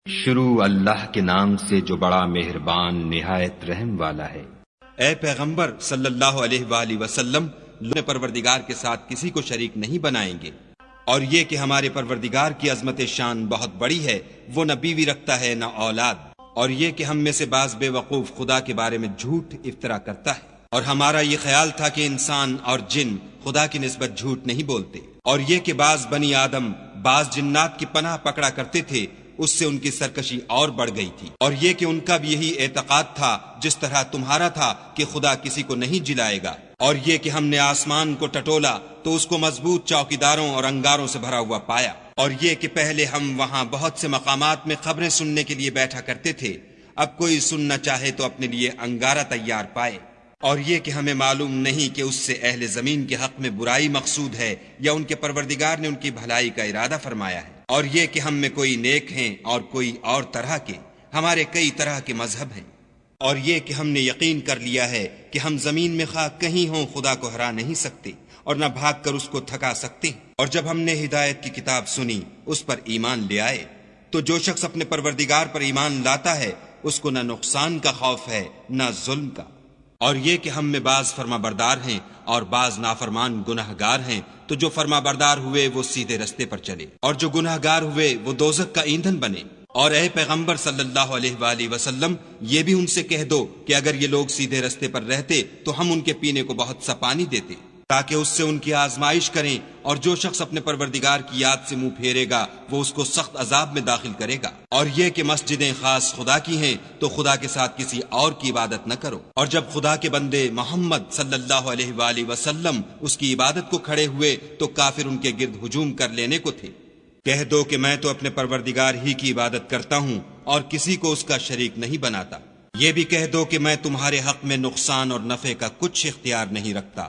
شروع اللہ کے نام سے جو بڑا مہربان نہایت رحم والا ہے۔ اے پیغمبر صلی اللہ علیہ وآلہ وسلم، لوگ پروردگار کے ساتھ کسی کو شریک نہیں بنائیں گے، اور یہ کہ ہمارے پروردگار کی عظمت شان بہت بڑی ہے، وہ نہ بیوی رکھتا ہے نہ اولاد، اور یہ کہ ہم میں سے بعض بے وقوف خدا کے بارے میں جھوٹ افطرا کرتا ہے، اور ہمارا یہ خیال تھا کہ انسان اور جن خدا کی نسبت جھوٹ نہیں بولتے، اور یہ کہ بعض بنی آدم بعض جنات کی پناہ پکڑا کرتے تھے، اس سے ان کی سرکشی اور بڑھ گئی تھی، اور یہ کہ ان کا بھی یہی اعتقاد تھا جس طرح تمہارا تھا کہ خدا کسی کو نہیں جلائے گا، اور یہ کہ ہم نے آسمان کو ٹٹولا تو اس کو مضبوط چوکیداروں اور انگاروں سے بھرا ہوا پایا، اور یہ کہ پہلے ہم وہاں بہت سے مقامات میں خبریں سننے کے لیے بیٹھا کرتے تھے، اب کوئی سننا چاہے تو اپنے لیے انگارہ تیار پائے، اور یہ کہ ہمیں معلوم نہیں کہ اس سے اہل زمین کے حق میں برائی مقصود ہے یا ان کے پروردگار نے ان کی بھلائی کا ارادہ فرمایا ہے، اور یہ کہ ہم میں کوئی نیک ہیں اور کوئی اور طرح کے، ہمارے کئی طرح کے مذہب ہیں، اور یہ کہ ہم نے یقین کر لیا ہے کہ ہم زمین میں خواہ کہیں ہوں خدا کو ہرا نہیں سکتے اور نہ بھاگ کر اس کو تھکا سکتے، اور جب ہم نے ہدایت کی کتاب سنی اس پر ایمان لے آئے، تو جو شخص اپنے پروردگار پر ایمان لاتا ہے اس کو نہ نقصان کا خوف ہے نہ ظلم کا، اور یہ کہ ہم میں بعض فرما بردار ہیں اور بعض نافرمان گناہگار ہیں، تو جو فرما بردار ہوئے وہ سیدھے رستے پر چلے، اور جو گناہگار ہوئے وہ دوزخ کا ایندھن بنے، اور اے پیغمبر صلی اللہ علیہ وآلہ وسلم، یہ بھی ان سے کہہ دو کہ اگر یہ لوگ سیدھے رستے پر رہتے تو ہم ان کے پینے کو بہت سا پانی دیتے تاکہ اس سے ان کی آزمائش کریں، اور جو شخص اپنے پروردگار کی یاد سے منہ پھیرے گا وہ اس کو سخت عذاب میں داخل کرے گا، اور یہ کہ مسجدیں خاص خدا کی ہیں تو خدا کے ساتھ کسی اور کی عبادت نہ کرو، اور جب خدا کے بندے محمد صلی اللہ علیہ وآلہ وسلم اس کی عبادت کو کھڑے ہوئے تو کافر ان کے گرد ہجوم کر لینے کو تھے، کہہ دو کہ میں تو اپنے پروردگار ہی کی عبادت کرتا ہوں اور کسی کو اس کا شریک نہیں بناتا، یہ بھی کہہ دو کہ میں تمہارے حق میں نقصان اور نفع کا کچھ اختیار نہیں رکھتا،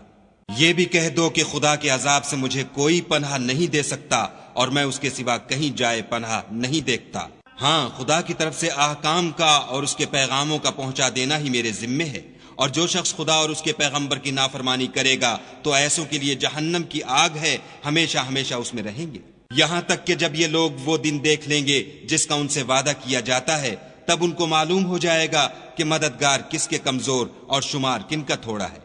یہ بھی کہہ دو کہ خدا کے عذاب سے مجھے کوئی پناہ نہیں دے سکتا اور میں اس کے سوا کہیں جائے پناہ نہیں دیکھتا، ہاں خدا کی طرف سے احکام کا اور اس کے پیغاموں کا پہنچا دینا ہی میرے ذمے ہے، اور جو شخص خدا اور اس کے پیغمبر کی نافرمانی کرے گا تو ایسوں کے لیے جہنم کی آگ ہے، ہمیشہ ہمیشہ اس میں رہیں گے، یہاں تک کہ جب یہ لوگ وہ دن دیکھ لیں گے جس کا ان سے وعدہ کیا جاتا ہے، تب ان کو معلوم ہو جائے گا کہ مددگار کس کے کمزور اور شمار کن کا تھوڑا ہے۔